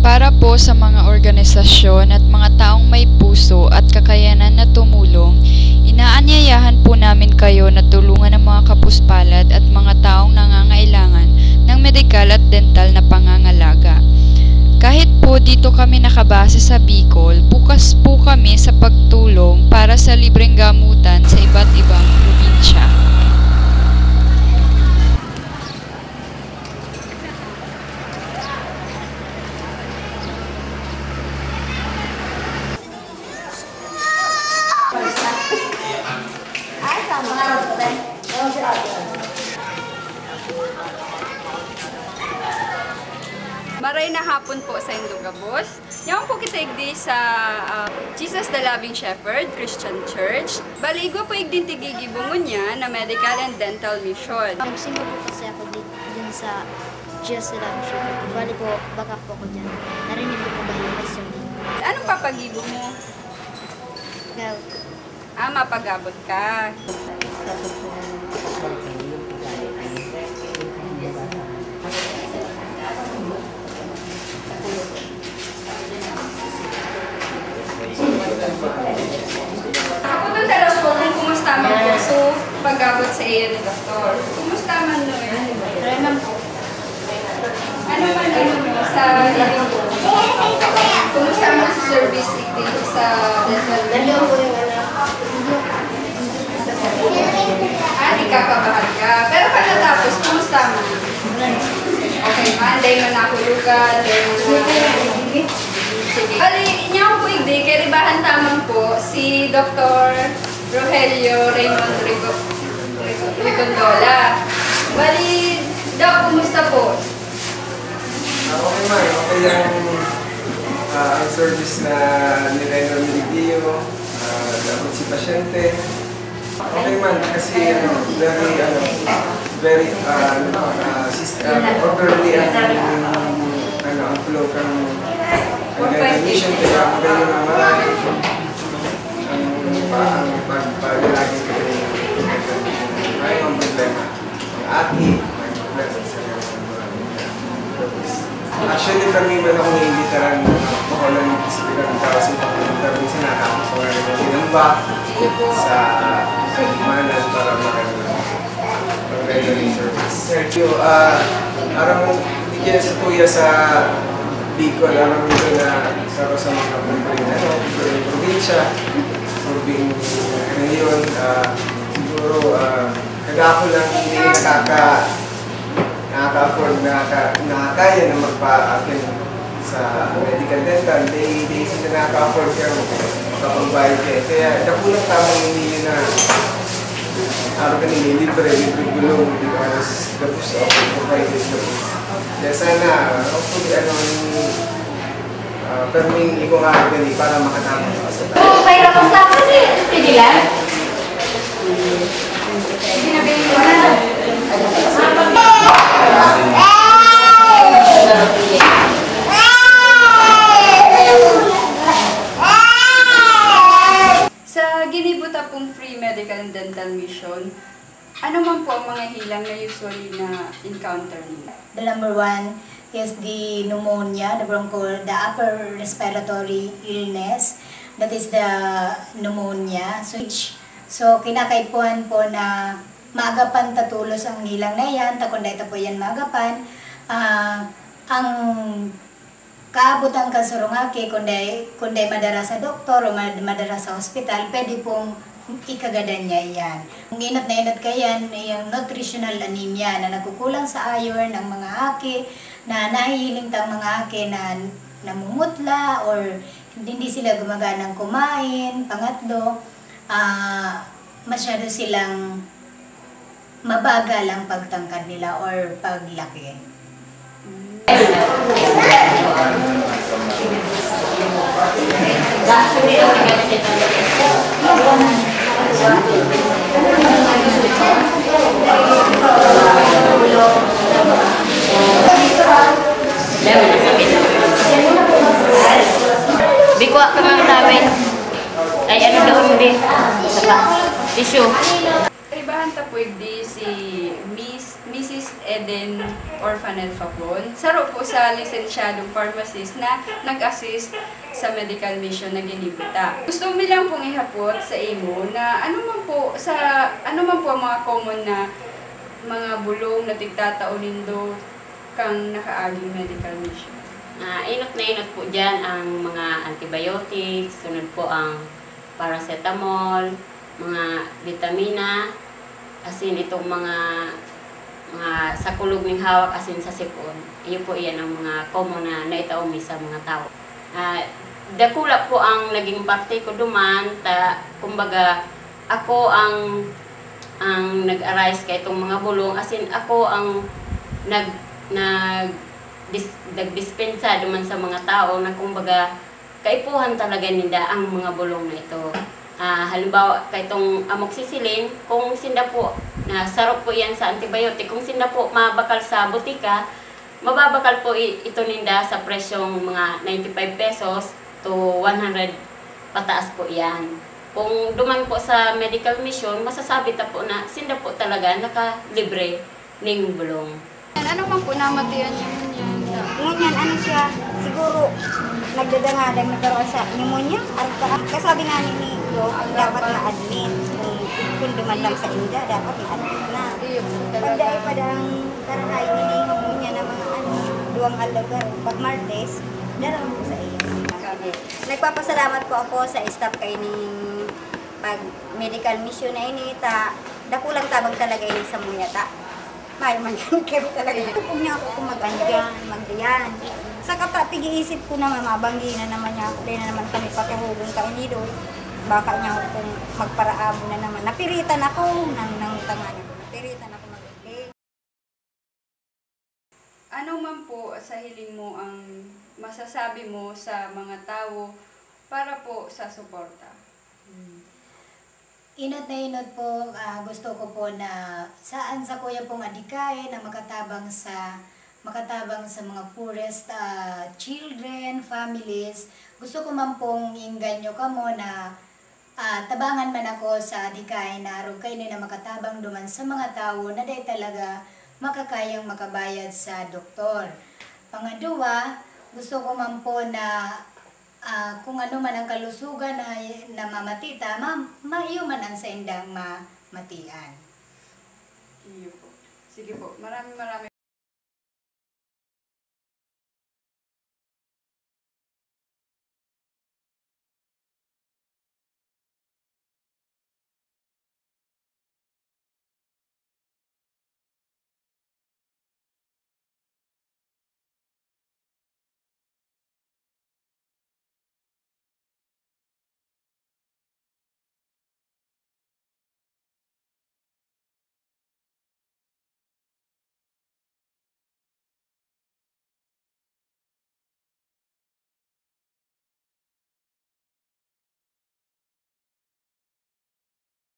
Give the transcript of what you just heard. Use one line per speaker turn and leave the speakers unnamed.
Para po sa mga organisasyon at mga taong may puso at kakayanan na tumulong, inaanyayahan po namin kayo na tulungan ang mga kapuspalad at mga taong nangangailangan ng medikal at dental na pangangalaga. Kahit po dito kami nakabase sa Bicol, bukas po kami sa pagtulong para sa libreng gamutan sa iba't ibang probinsya.
Maray na hapon po sa Indugabos. Yaman po kita igdi sa Jesus the Loving Shepherd Christian Church. Baligo po igdi tigigibungon niya na Medical and Dental Mission.
Nagsimba po kasi ako dyan sa Jesus the Loving Shepherd. Bali po, baka po ako dyan. Narinig ko po ba yung question din?
Anong papagibo mo?
Gaw.
Mapagabot ka. Ako doon talaga po kung kumusta man po. So, pagabot sa iyo ni Doktor. Kumusta man no?
Raymond po.
Ano man mo sa living po? Kumusta man sa service dito sa dental?
Dalawa po yung
Ikakabahan ka. Pero pagkatapos, kumusta man? Okay man, dahil man nakulugan, dahil man sige. Bali, niya po igdi, karibahan tamang po si Dr. Rogelio Raymond Rigondola. Bali, Doc, kumusta po?
Okay man, okay ang service na nilay ng Milidio, dapat si pasyente. Okay man, kasi very orderly ang flow kang mission, kaya magaling ang marami. Ang pagpalagi ko may mga problema. Ang aki, may problema sa actually, kami man ako naimbitaran ako lang ng tao sa pagpunta. Minsan nakakakuha ng sinamba sa Manan para mag-regular service. Sergio, arang bigyan sa tuya sa Bicol, arang ito na sa mga probinsya, probing ngayon, siguro kagako lang hindi nakaka-afford, nakakaya na magpa-akin sa medical dental. They sila nakaka-afford ka makapagbayad kayo. Kaya nakulang tamang hindi na araw ka nila libre gulong because the boost of provided gabus. Kaya sana, hopefully, perming ikong araw gani para makatama ka sa tayo.
Oo, kaya kung tapos eh. Sige lang.
Sa ginibuta pong free medical and dental mission, ano man po ang mga hilang na usually na encounter niyo?
The number one is the pneumonia, the upper respiratory illness. That is the pneumonia. So kinakaipuan po na maagapan tatulos ang hilang na yan, takunda ito po yan maagapan. Ang kaabutan ka surungaki, kundi madara sa doktor o madara sa hospital, pwede pong ikagadan niya yan. Kung inot na inot ka yan, yung nutritional anemia na nagkukulang sa iron ng mga aki, na nahihiling tang mga aki na namumutla or hindi sila gumaganang kumain. Pangatlo, masyado silang mabagal ang pagtangkad nila or paglaki.
Bikuha ka lang namin. Ay, ano daw hindi? Saka, tissue.
Ibahan ta po di si Mrs. Eden Orphan Manel Fapon, saro po sa lisensyadong pharmacist na nag-assist sa medical mission na ginibita. Gusto mi lang pong ihapot sa imo na ano man po ang mga common na mga bulong na tigtatao nindo kang nakaaging medical mission.
Inot na inot po dyan ang mga antibiotics, sunod po ang paracetamol, mga vitamina, asin itong mga sa kulog ng hawak asin sa sipon. Iyon po iyan ang mga common na naitaumi sa mga tao. Dakula po ang naging parte ko duman, kumbaga ako ang nag-arise kay itong mga bulong, asin ako ang nagdispensa duman sa mga tao na kumbaga kaipuhan talaga nila ang mga bulong na ito. Halimbawa, kay itong amoxicillin, kung sinda po, na sarap po yan sa antibiotic, kung sinda po mabakal sa butika, mababakal po ito ninda sa presyong mga 95 pesos to 100 pataas po yan. Kung duman po sa medical mission, masasabi ta po na sinda po talaga nakalibre ng bulong.
Ano man po namatiyan niyo yan?
Ngunyan, ano siya, siguro nagdadangalang nagkaroon sa pneumonia. Kasabi nga ni Doc, dapat na-admit. Kung duman lang sa India, dapat na-admit na. Pagdaay pa ang karakay, hinihog mo niya ng mga duwang alagar. Pag Martes, darang po sa iyo. Nagpapasalamat po ako sa staff kayo ng pag medical mission na inita. Dakulang tabang talaga ini sa munyata. May mag-care talaga. Kung niya ako mag-andyan, mag-diyan. Sa kapatid-isip ko naman, mabanggi na naman niya ako. Dahil na naman kami patuhugon kami ni Doy. Baka niya ako kung magparaabo na naman. Napiritan ako ng tangan. Napiritan ako mag-ibig.
Ano man po sa hiling mo ang masasabi mo sa mga tao para po sa suporta?
Inot na inot po, gusto ko po na saan sa kuya pong adikay na makatabang sa mga poorest children, families. Gusto ko man pong inganyo ka mo na tabangan man ako sa adikay na araw kayo na makatabang duman sa mga tao na dahil talaga makakayang makabayad sa doktor. Pangadua, gusto ko man po na kung ano man ang kalusugan na mamatita, maiyo man ang sa indang mamatian.
Iyo po. Sige po. Maraming